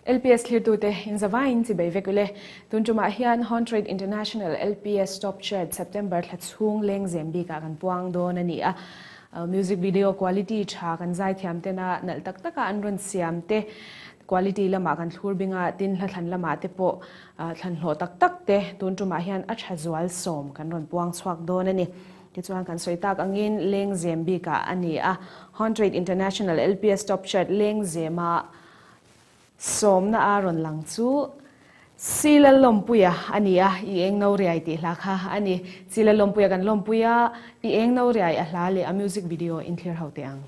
LPS clear to te in Zavain si Bevekule tuntuma hian 100 International LPS Top Chart September thachung leng zembi ka kan puang do na ni a music video quality tha kan zai thiam te na nal tak taka anron siam te quality lama kan thlur binga tin hlan lama te po thlan hlo tak tak te tuntuma hian a thazwal som kan ron puang chhuak do na ni tichuan kan soitak angin leng zembi ka ani a 100 International LPS Top Chart leng zema som na aron lang chu sila lompuya ania I eng no riai ti lakha ani sila lompuya kan lompuya I eng no riai a hlale a music video in clear haute ang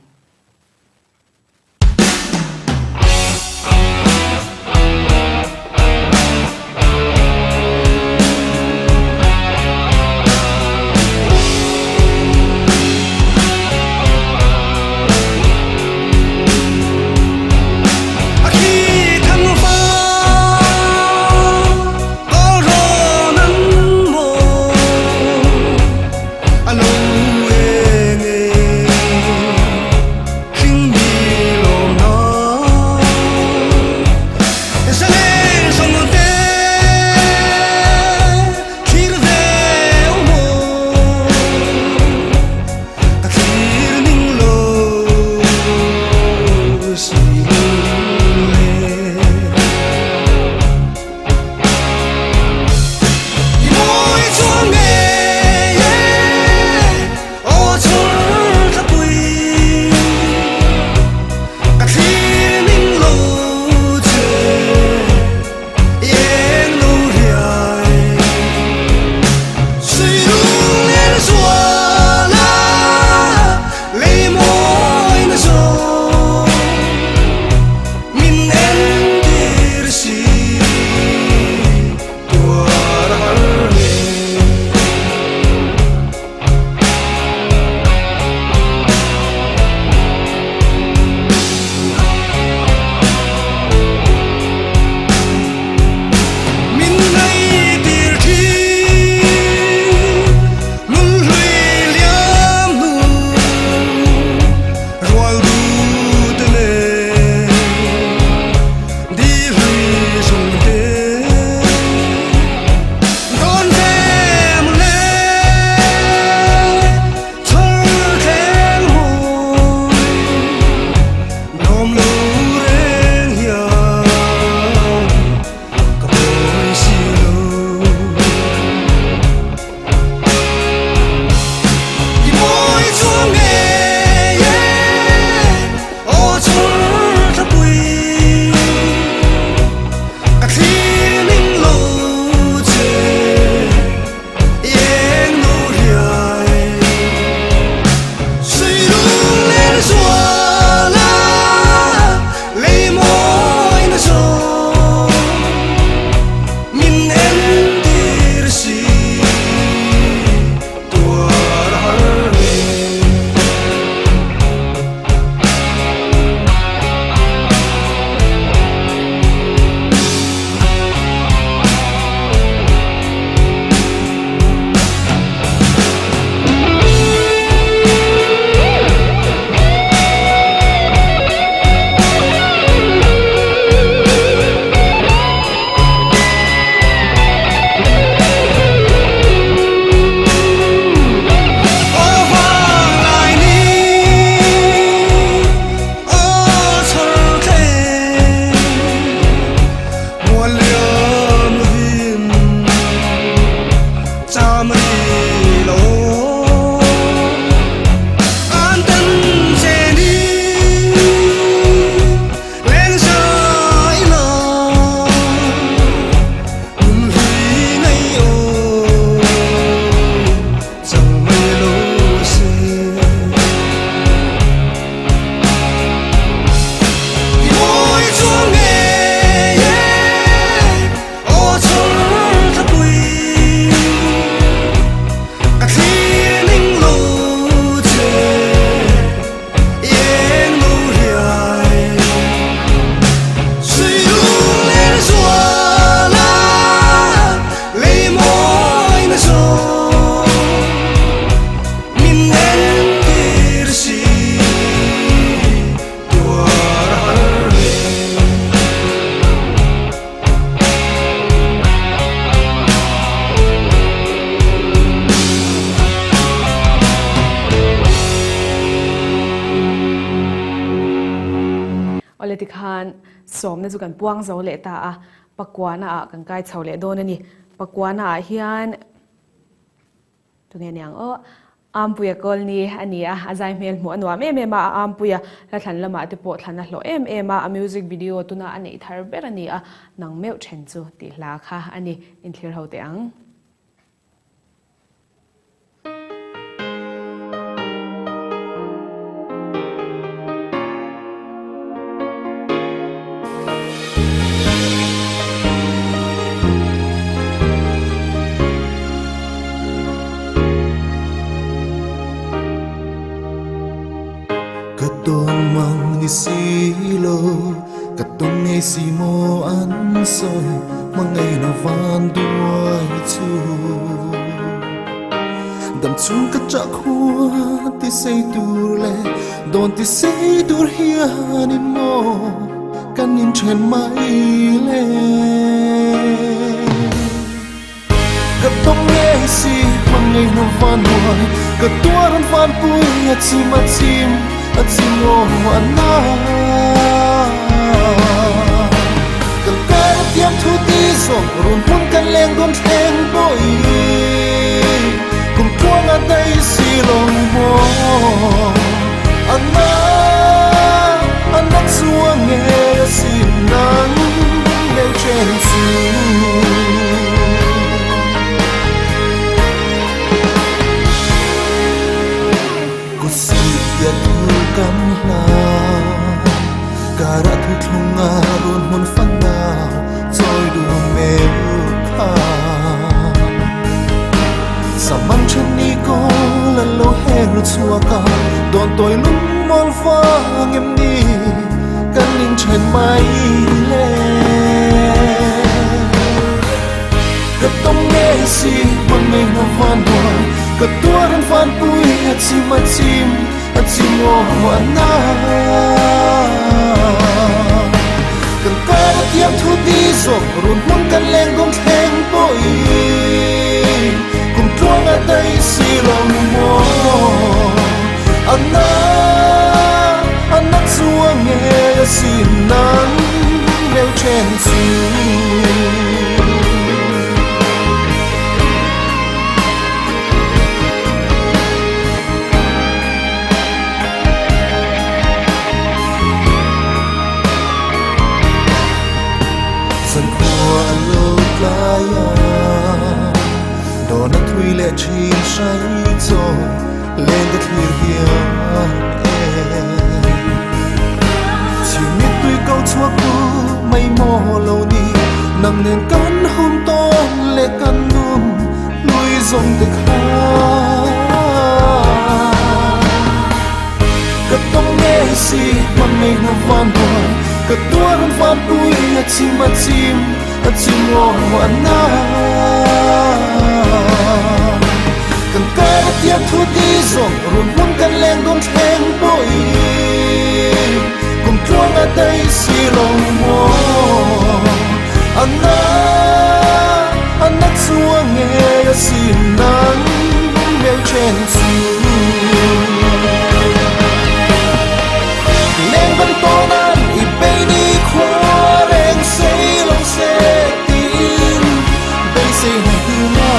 ติคานสมในจุกันปวงโซเลตาปกวานากันไกชาวเลโดนนี่ปกวานาเฮียนตัวเนี้ยยังอัมพุยกอลนี่อันนี้อาจารย์เมลหมวนว่าเมมาอัมพุยแล้วทันละมาติโปทันละโลมามิวสิกวิดีโอตัวน่ะอันนี้ทาร์เบอร์อันนี้นังเมลเชนจูติลาค่ะอันนี้อินเทอร์เฮาเตียงsilo katong ngay si mo ansoy mangay na van duay chu dam chung ka chak hua ti say dur le don ti say dur hian in mo kan in chen mai le katong ngay si mangay na van duay katuaran van pui at si matim at singo ana kan kaya tiam thu ti so run hun kan leng gon theng boy kum tuang a dai si long mo ana anak suang nge si nang le chen su ya tu kam la kara thu thunga ron mon fan na choi du me kha saman chani ko la lo he ru chua ka don toy lum mol fa ngem ni kan ning chen mai le ka tong ne si man me no van boy ka tuaran fan pui at si ma chim at si mo ana kan kaya tiam thu ti so run mun kan leng gong theng boy kum tuang a dai si long mo ana anak suang nge si nang leo chen su Dona thui le chin sai zo lên cái thuyền hiền chỉ biết tui câu chua cu mây mò lâu đi nằm nên cắn hôm to lệ cắn nôm lui dòng từ khá cất tông nghe si mà mây nó van hồi cất tua hơn van đuôi chim mà chim chim ngô hoan na kan kaya tiap thu ti zong run mun kan leng gon theng boy kum tuang a dai si long mo ana anak suang nge si nang leo chen su leng ban to nan i pe ni khwa reng sei long se tin bay sei na tu na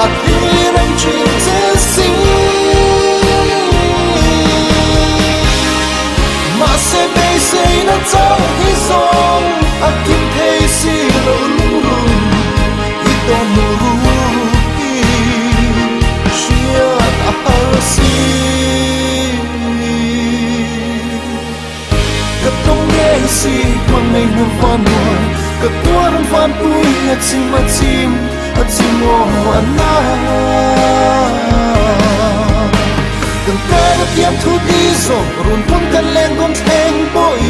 a piran chin se si ma se bay sei na chau hi song a kim thei si lo lu lu i don lu i shia a har si ka tong nghe si mang nei na van noi ka tuan van pui at si ma chim at si mo ana kan kaya tiam thu ti so run pun kan leng gon theng boy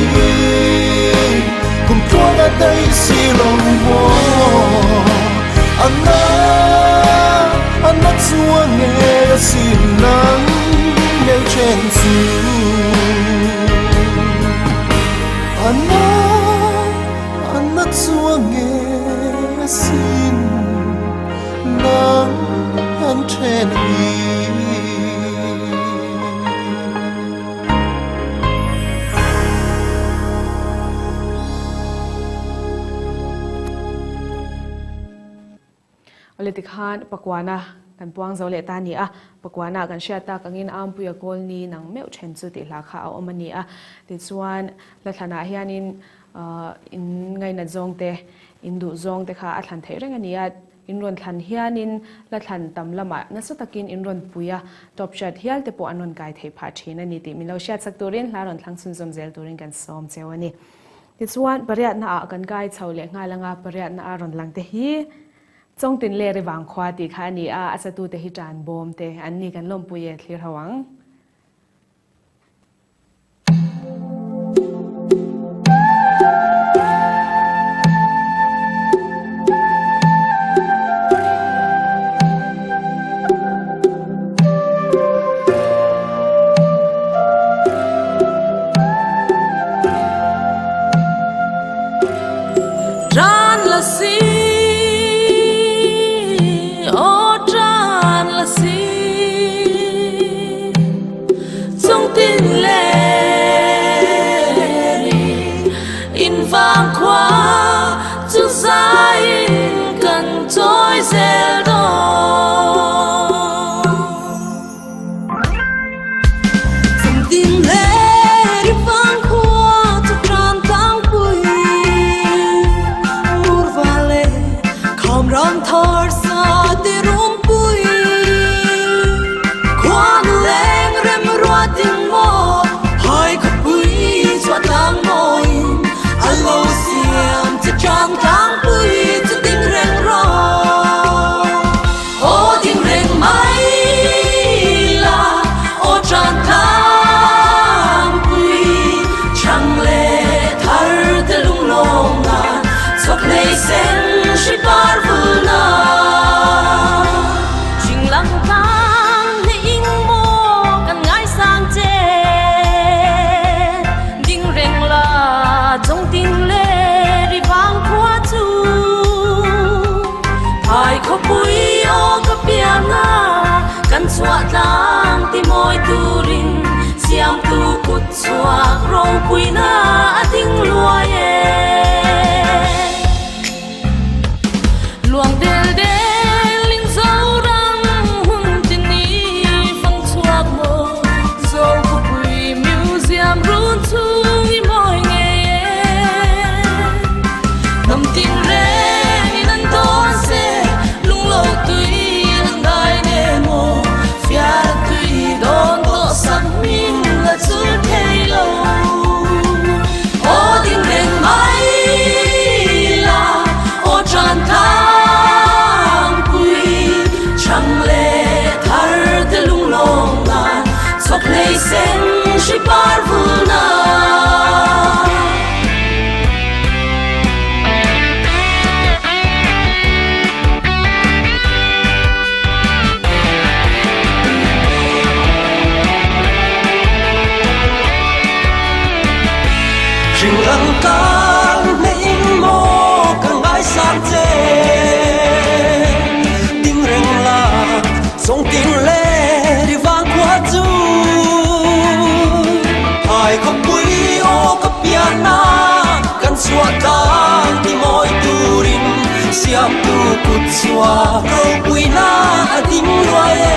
kum tuang a dai si long mo ana anak suang nge si nang leo chen su ana anak suang nge sin nang an chen hi khan pakwana kan puang zole ta ni a pakwana kan sha ta kangin ampuya kolni nang meu chen chu ti la kha omani a ti chuan la thana hianin in ngai na zong te indu zong te kha a thlan thei reng ania in ron thlan hianin la thlan tam lama na sa takin in ron puya top shot hial te po anon kai thei pha thina ni ti milo sha sak turin la ron thlang sun zom zel turin kan som chewani ti chuan pariat na a kan kai chaule nga langa pariat na a ron lang te hi chong tin le ri wang khwa ti kha ni a asatu te hi tan bom te an ni kan lom puye thlir hawang Chuak rong pui na ating luaye luang del del ling zau rang hun tin ni phang chuak mo zau ku pui museum run chung i moi nge nam ting re ni nan don se lung lo tui dai ne mo fia tui don to sak min la chul sen shi parvuna Sri Lanka nei mo kan ai sang che ding reng la song ting le di vang kwa chu kan suat tang ti moi turin siam tu kut sua kau puina ading loe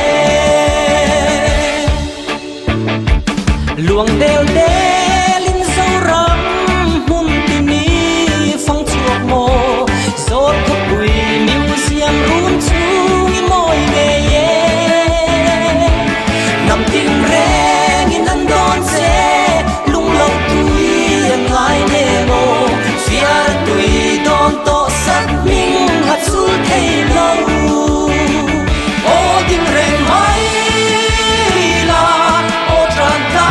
luang del del in zoram hum tini phang chuak mo zot ko pui museum run chu i moi nge ye nam tim reng in an don se lung lo tui ngai ne mo fia tui don to sat ming hat sul thei lo o ding reng mai la o tran ta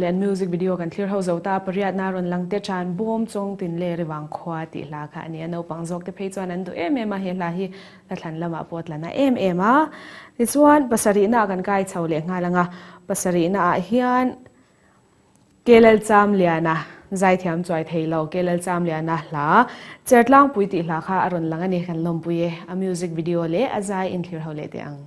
len music video kan clear ho zota pariat na ron langte chan bom chong tin le riwang khwa ti la kha ani no pangjok te phei chuan an du em a he la hi la thlan lama pot lana em a this one pasari na kan kai chhole nga langa pasari na a hian kelal cham liana zai thiam choi theilo kelal cham liana hla chertlang puiti hla kha aron langani khan lompuye a music video le azai in clear ho le te ang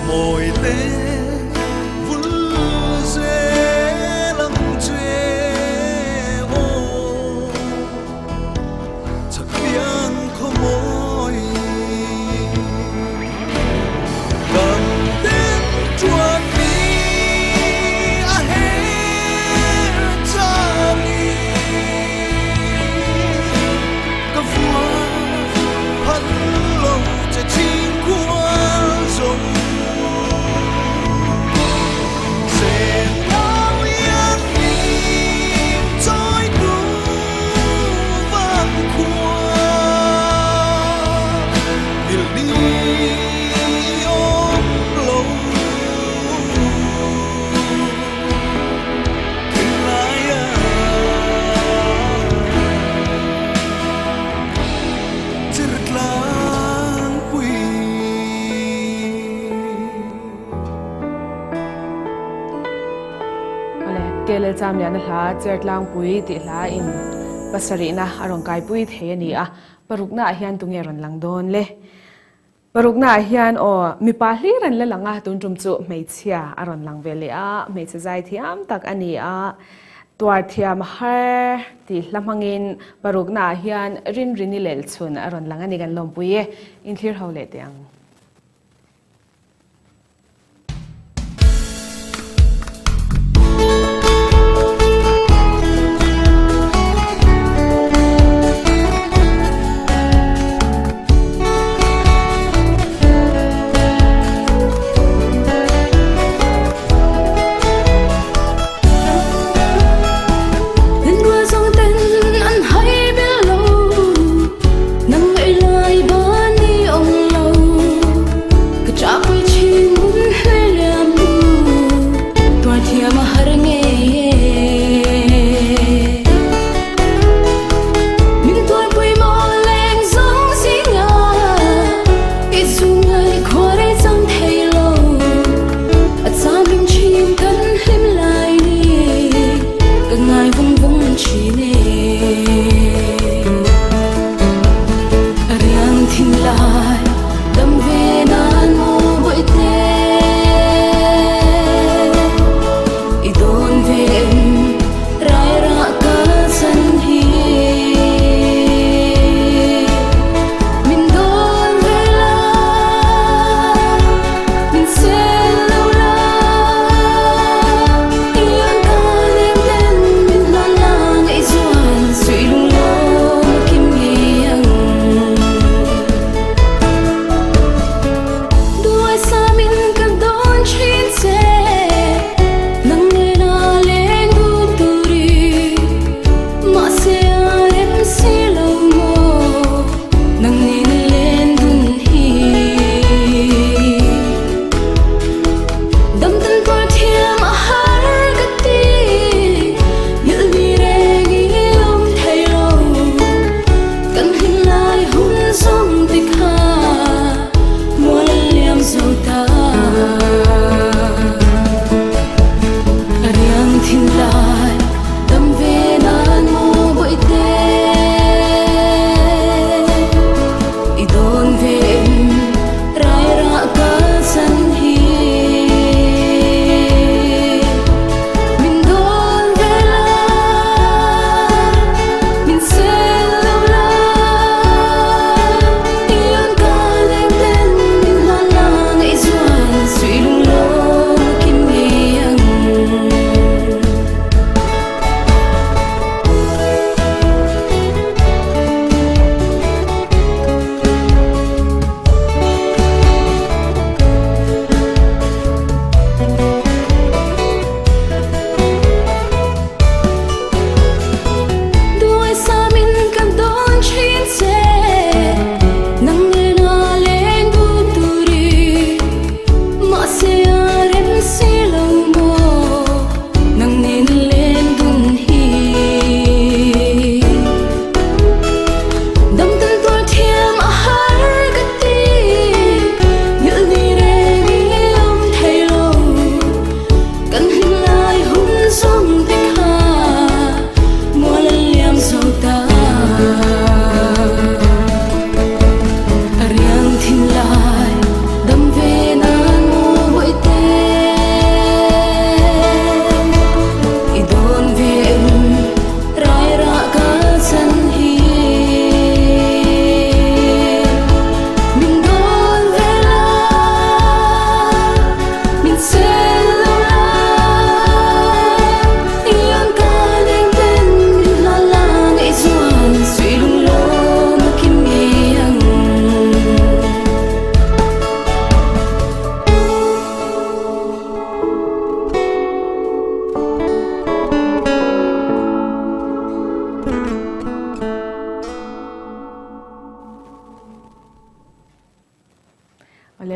mồi tê vun dê lăng chê le cham ya na hla chertlang pui ti hla in pasari na arong kai pui the ani a parukna hian tunge ron lang don le parukna hian o mi pa hli ran la langa tun tum chu meichia aron lang vele a meicha zai thiam tak ani a tuar thiam har ti hlamangin parukna hian rin rini lel chun aron lang ani gan lompuye in clear hole tiang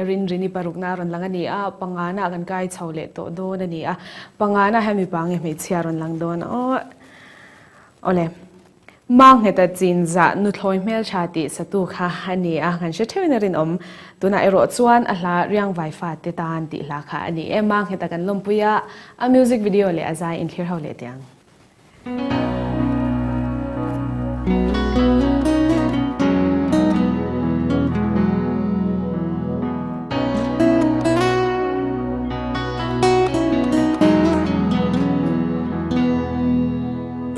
rin rini paruk na ron lang ani a pangana kan kai chawle to do na ni a pangana hemi pange me chia ron lang don o ole mang heta chin za nu thloi mel thati satu kha ani a han she thewin rin om tuna ero chuan a hla riang vai fa te tan ti hla kha ani e mang heta kan lompuya a music video le azai in thlir ho le tiang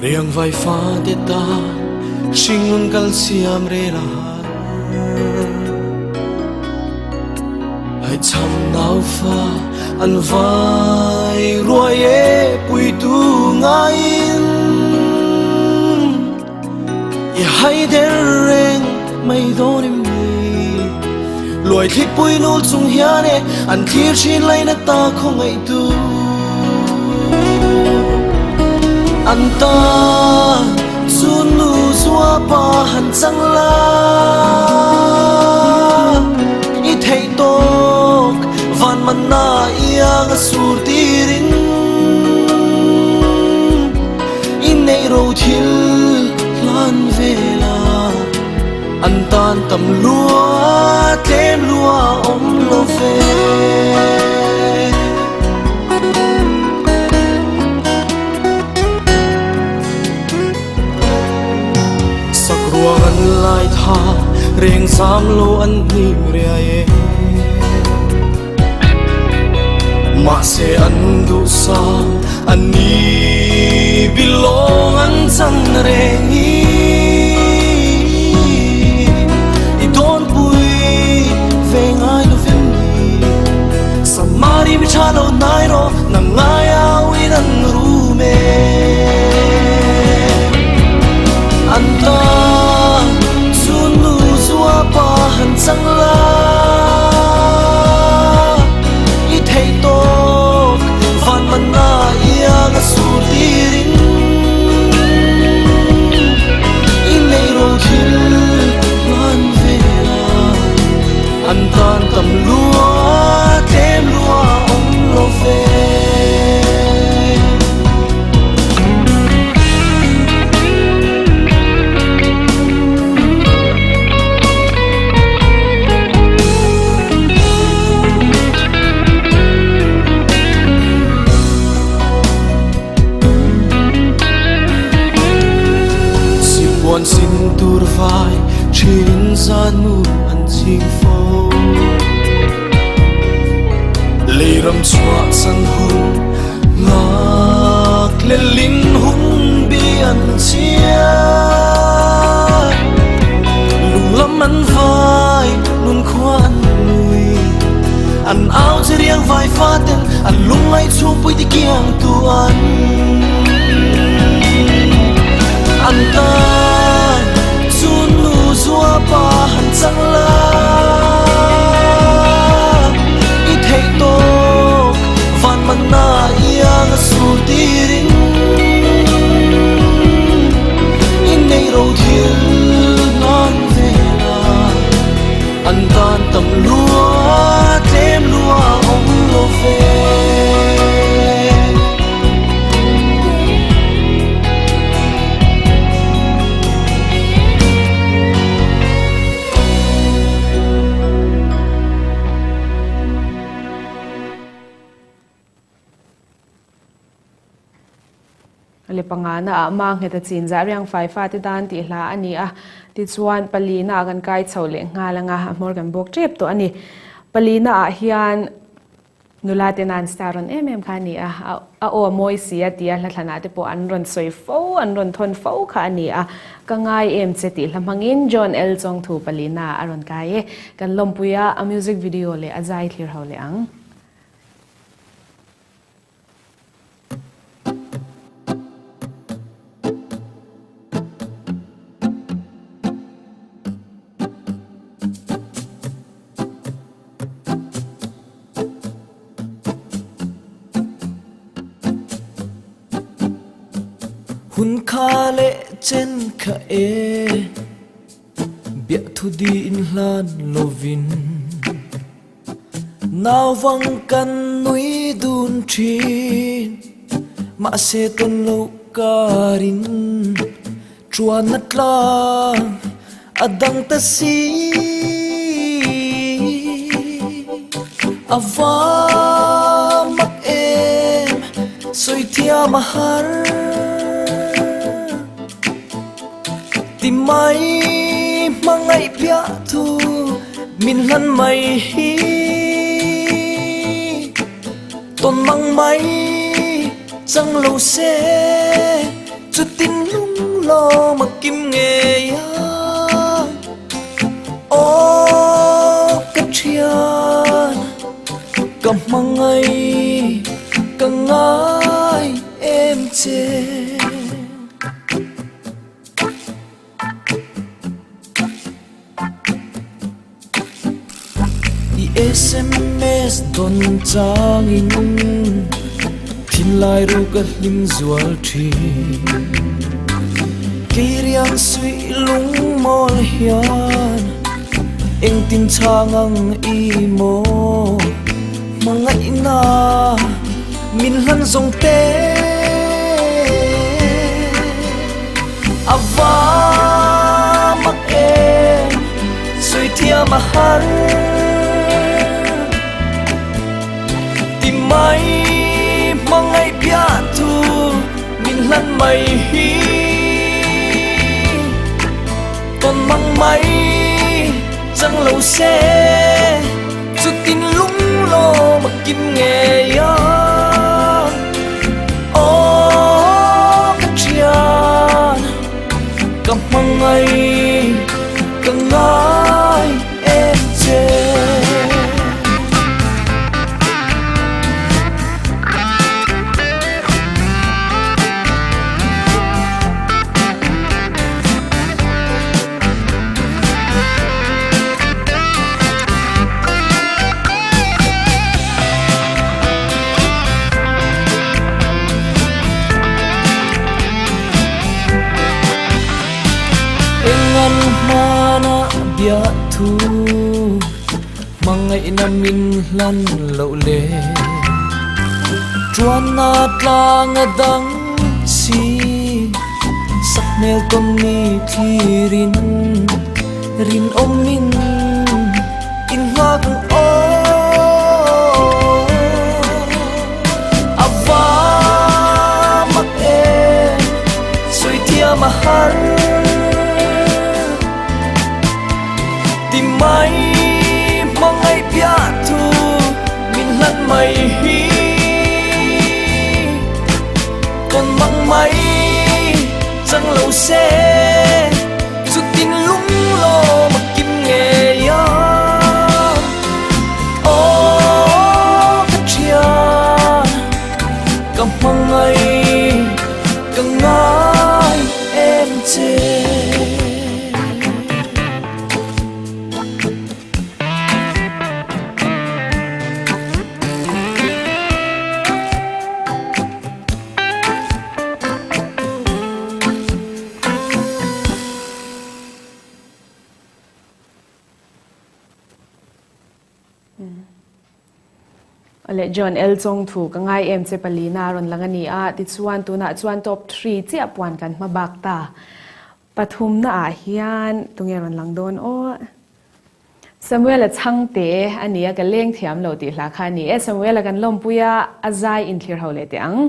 riang vai fa te ta shingun kal siam re ra ai cham nau fa an vai ruai e pui tu ngain e hai der reng mai donim mi loi thik pui nul chung hiane an thir chin lai na ta khong ai tu anta chun nu zua pa han chang la I thei tok van man na yang sur tirin in nei ro thil lan vela antan tam lua tem lua om lo ve an lai tha reng sam lo an ni ria e ma se an du sa an ni bilong an chang reng I don pui ve ngai lo vem ni samari mi chalo nai ro na ngai au in an ru me anta pa han chang la I thei tok van man na yang sur tirin in nei ro thil lan vela an tan tam lua tem lua om lo ve sin tur vai chin za nu an ching fo leiram chua san hun ngak le lin hun bi an chia lung lam an vai nun khuan nui an au che riang vai fa ten an lung ai chu pui ti kiang tu an ta zua pa han chang la I thei tok van man na yang sur tirin in nei ro thil nan vela an tan tam lua tem lua om lo ve le pangana mang heta chin za riang fai fa ti dan ti hla ani a ti chuan palina kan kai chole ngalanga morgan bok trip to ani palina hian nula tenan staron khani a o moi sia tia hla te po an ron soi fo an ron thon fo kha ani a kangai che ti hlamangin John L Chong thu palina aron kai kan lompuya a music video le azai clear ho le ang hun kha le chen kha e bia thu di in hlan lovin naw vang kan nui dun thin ma se ton lo karin chua nát la adang ta si ava mak em soi thia mahar ti mai mangai pia thu min lan mai hi ton mang mai chẳng lâu xe cho tin lung lo mà kim nghề ô cách chian cầm mang ngay càng ngái em trên SMS don chang in tin lai ru ka hlim zual thi kiriang sui lung mol hian eng tin changang i mo mangai na min han zong te ava mak em sui thia mahar mai mangai pia thu min lan mai hi ton mang mai chẳng lâu xe chút tin lung lo mà kim nghề ya ô cách chian cầm mang ngay càng ngái em trên mana bia thu mangai na min lan lo le chuan na tlang adang si sak mel ton ni thirin rin om min in hoa kang o ava mak em soi thia mahar mai mangai pia thu min lan mai hi còn mang mai chẳng lâu xe chút tin lung lo mà kim nghề ya ô cách chian cầm mang ngay càng ngái em trên ale John L Chong thu ka ngai em che palina ron langani a ti chuan tu na chuan top 3 che apwan kan ma bak ta pathum na a hian tunge ron langdon o Samuel a changte ania ka leng thiam lo ti hla kha ni e Samuel kan lompuya azai in thlir hole te ang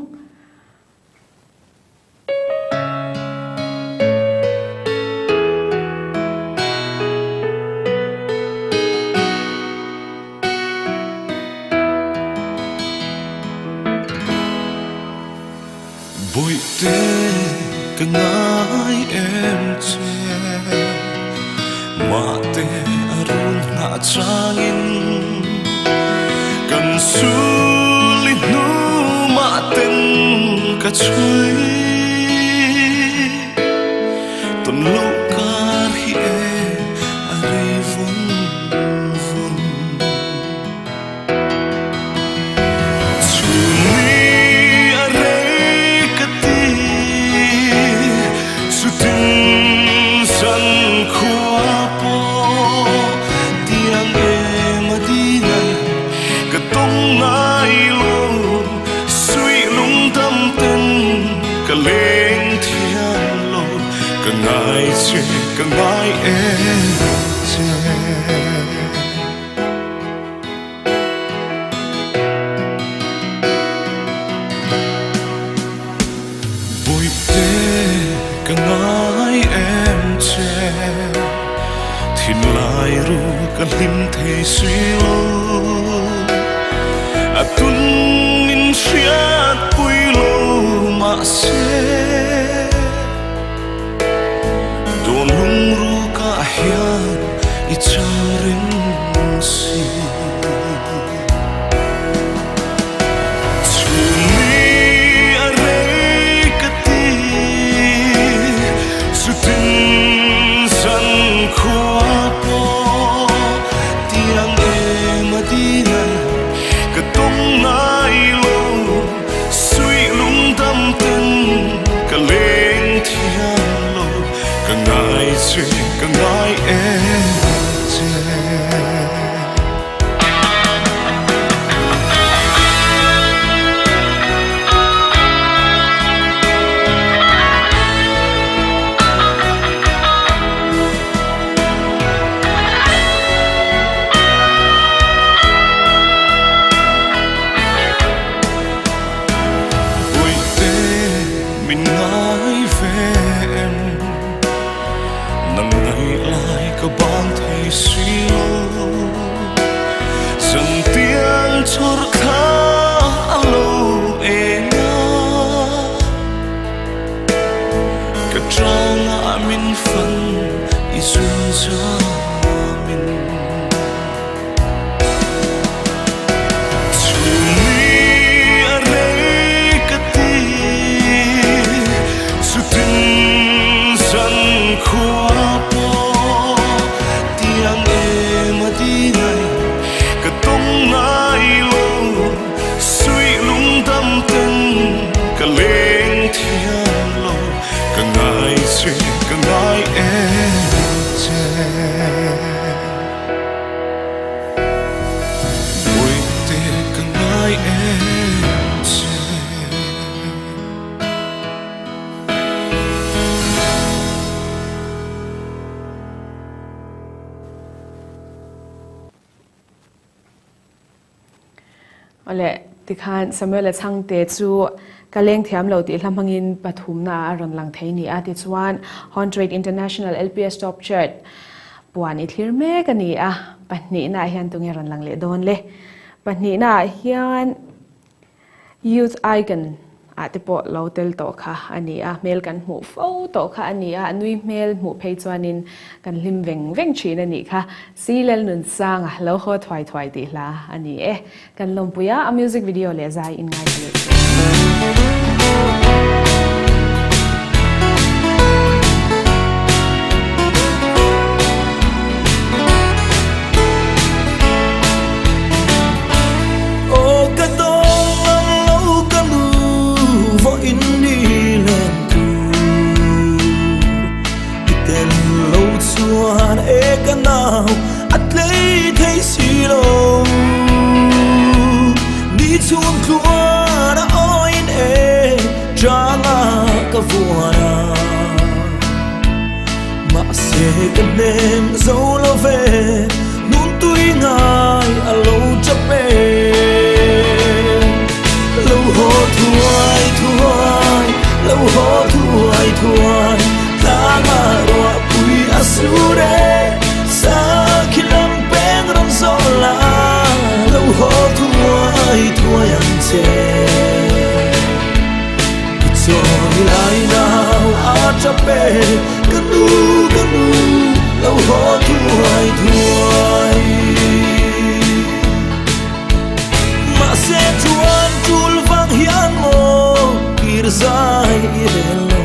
bụi tê cứ ngái em che mà tê arun ngã trangin cần su li nu mà tên cả chuối tuần lâu cả hi ari vun vun ngài che cả ngài em che vui tê cả ngài em che thì lại ru cả lim thấy suy lâu à tuân min chiết bụi lâu mà se đồn hung ru cả hiền ít charin si chuli arei kati sutin san khoa po tiang em adinan katong nai lo suy lung tâm tin cả lên thiên lo cả ngài che cả ngài em che ole tikhan Samuel chang te chu kaleng thiam lo ti hlamangin pathum na ron lang theini a ti chuan 100 International LPS Top Chart puan I thlir me kani a pahni na hian tunge ron lang le don le pahni na hian youth icon atipo lo tel to kha ani a mel kan mu fo to kha ani a nui mel mu phei chuanin kan lim veng veng thin ani kha silel nun sang a lo ho thwai thwai ti hla ani e kan lompuya a music video le zai in ngai le Cái đêm dấu lo về muốn tuy ngài à lâu chấp em lâu hồ thuai thuai lâu hồ thuai thuai ta mà đọa bụi asure sa khi lâm bên rong gió la lâu hồ thuai thuai anh chê rồi lại nào à chấp em canu lâu ho thuai thuai mà sẽ chuan chul vang hian mo kir zai irelo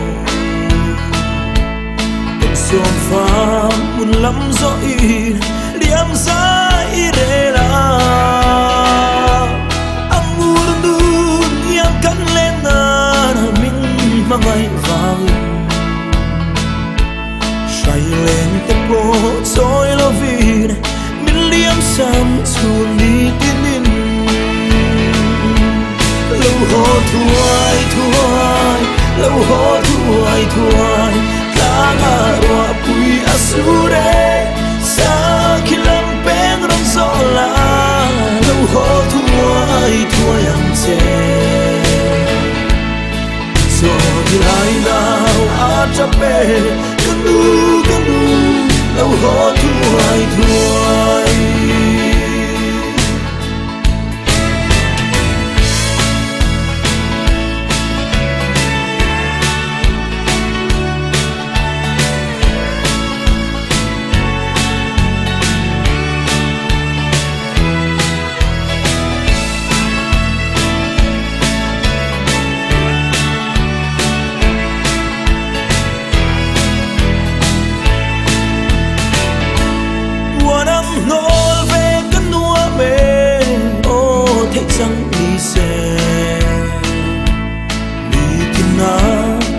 con sông pha mun lam zo ir liam zai irela amur dun yang kan lên na min mangai vang say lên te po soi lo vin min liam sam chun đi tin lâu ho thuai thuai lâu ho thuai thuai ta ngà chấp bê cơn đu lâu hó thuai thuai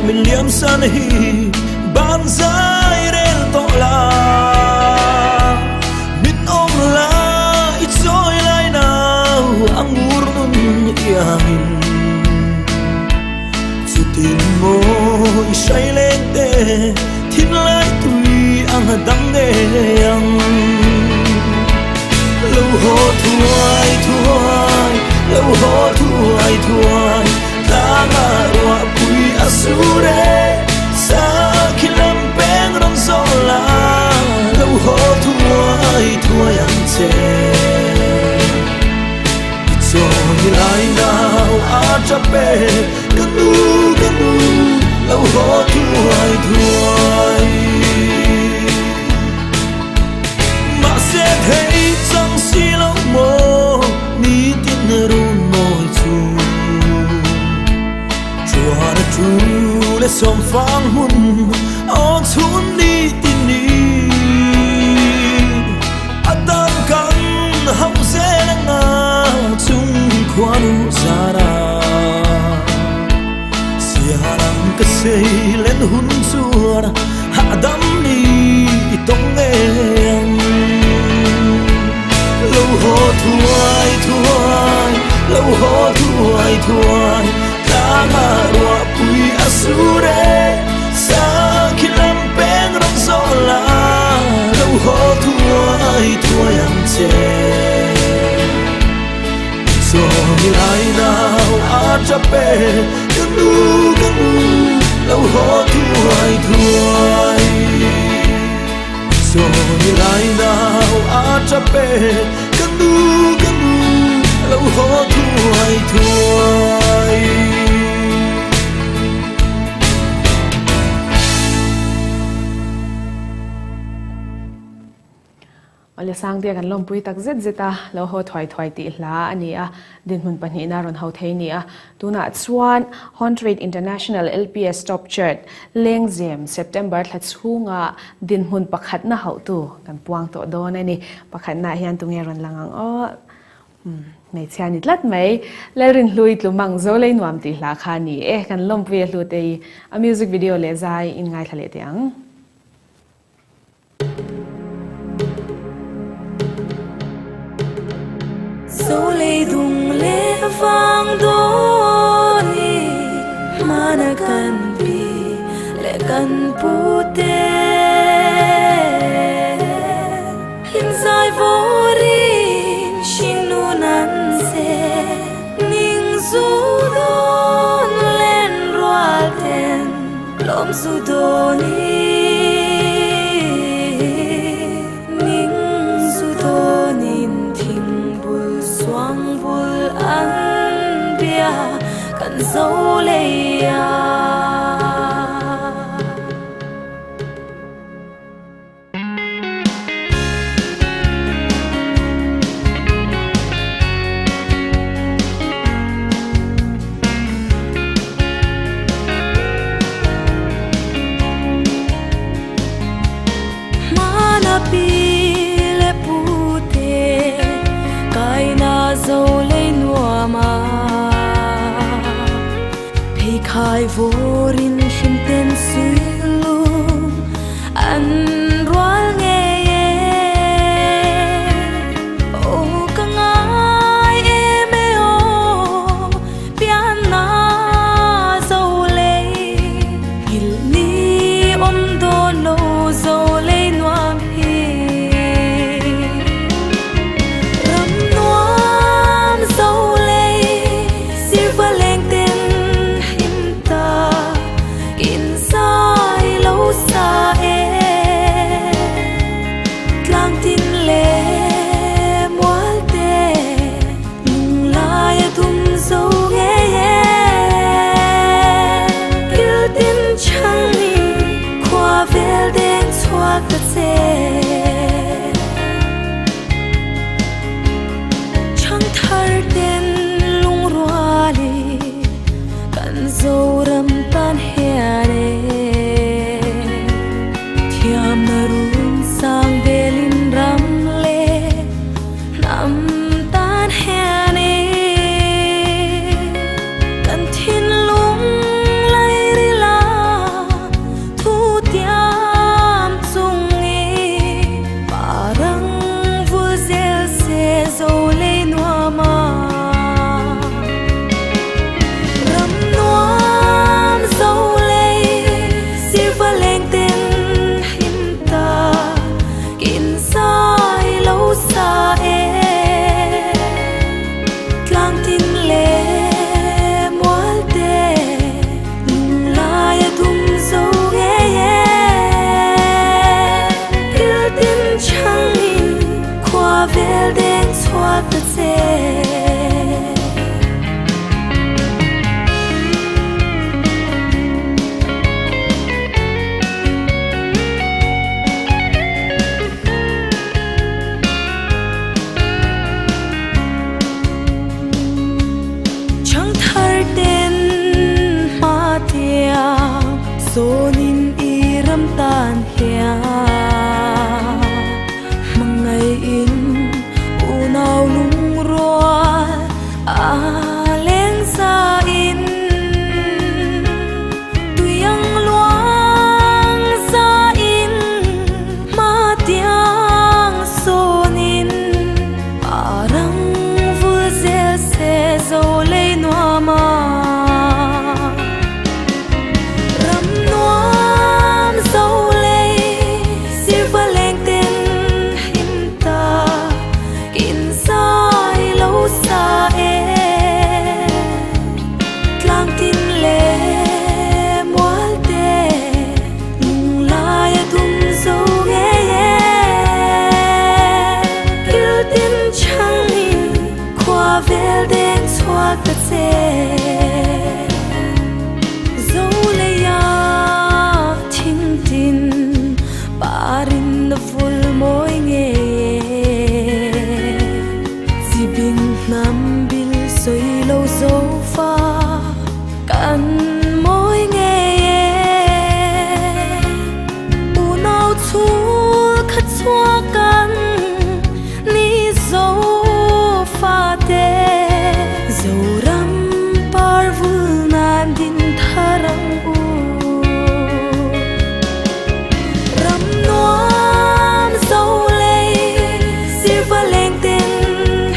mình liếm san hi ban dài đến to la mình ôm la ít rồi lại nào angur nun yang chỉ tin môi say lên tê thiên lại tùy ang đắng đê yang lâu hó thuai thuai lâu hó thuai thuai ta ngã rua bụi asure sa khilam peng ron sola lâu hó thuai thuai ang che rồi lại nào a chape canu lâu hó thuai thuai mà sẽ thấy rằng si lâu mồ ni tin run môi chu chua đã chu để sống phang hun on chun ni tin ni atam kan hau se na nga chung khoan zara sia haram ka sei len hun chuar adam ni tong em lâu hó thuai thuai lâu hó thuai thuai ta ngã rua bụi asure sa khilam peng ron sola lâu hó thuai thuai ang che rồi lại nào a chape canu lâu hó thuai thuai rồi lại nào a chape canu lâu hó thuai thuai Ole sang dia kan lompui tak zet zeta lo ho thoi ti hla ania din hun pani na ron ho theini a tuna chuan 100 International LPS Top Chart lengzem September thachunga din hun pakhat na ho tu kan puang to don ani pakhat na hian tunge ron langang o mei chian itlat mai lerin hlui tlumang zo le nuam ti hla kha ni e kan lompui hlu te a music video le zai in ngai thale tiang Dẫu lê đùng lê vang đô ni mana kan bi lệ kan pute hin dài vô rin shinu nan se ning zu don len roal ten lom zu do ni kan dấu lệ mana pile pute kai na dấu lệ nuama khai vorin hin ten silu an roal nge o kangai eme o pian na zo le hil ni om do no zo le nuam hi ram nuam zo le silver leng ten vel deng chuak ta che chang thar den lung ruali kan zoram tan hiare thiam na run sang belin ram le nam tan hiane kan thin lung lai ri la thu tiam chung e parang vu zel se zo le noa ma ram noam zo le silva leng ten him ta kin sai lo sa e tlang tin le mual te la ya dum zo ye ye il tin chang ni kwa vel den chuak ta che chang thar den ma tia sonin iram tan hia mangai in unau lung roa a leng sa in tuyang luang sa in ma tiang sonin parang vu zel se zo le noa ma ram noam zo le silva leng ten him ta kin sai lo sa e tlang tin le mual te lung la ya dum zo ye ye il tin chang ni kwa vel den chuak ta che zo le ya thing tin parin na ful moi nge sibing nam bil soi lo zo fa kan moi nge u nau chu khat chua kan ni zo fa te zo ram par vul nan din tharang u ram noam zo le silva leng ten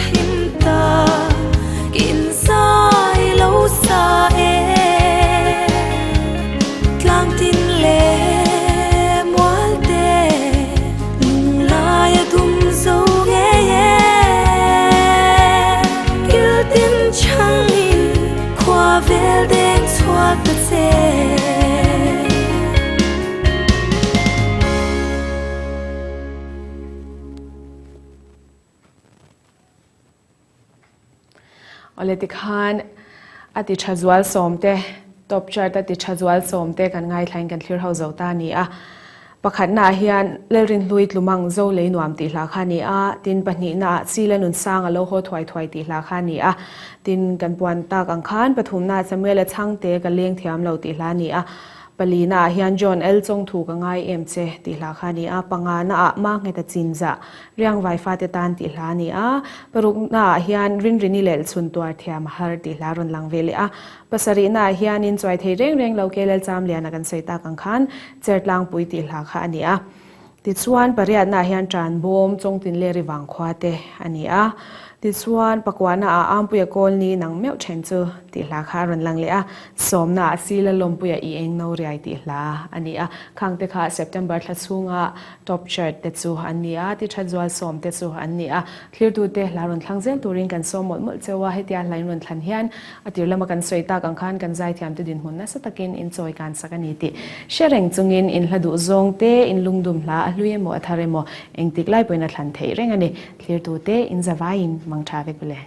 him ta kin sai lo sa e tlang tin le mual te lung la ya dum zo ye ye il tin chang ni kwa vel den chuak ta che Oletik han ati chazwal somte top chart ati chazwal somte kan ngai thlain kan thlir ho zo ta ni a pakhat na hian lerin hluit lumang zo le nuam ti hla kha ni a tin pahni na chilanun sang alo ho thwai thwai ti hla kha ni a tin kan puan ta kang khan pathum na chamela changte ka leng thiam lo ti hla ni a palina hian John El chong thu ka ngai em che ti hla kha ni a panga na a ma nge ta chinza riang wifi te tan ti hla ni a paruk na hian rin rini lel chun tuar thiam har ti hla ron lang vele a pasari na hian in choi thei reng reng lo kelel cham lian kan soita kang khan chertlang pui ti hla kha ani a ti chuan pariat na hian tran bom chong tin le ri wang khwa te ani a ti chuan pakwana a ampuya kolni nang meu then chu ti hla kha ron lang le a somna sila lompuya I eng no riai ti hla ani a khangte kha September thla chunga top chart te chu ani a ti thajwal som te chu ani a clear tu te hla ron thangzel turing kan som mol mol chewa hetia hlain ron thlan hian atir lama kan soita kan khan kan zai thiam te din hunna sa takin in choi kan sakani ti shereng chungin in hladu zong te in lungdum hla hluye mo athare mo engtik lai poina thlan thei reng ani clear tu te in zawain mang tha vek bele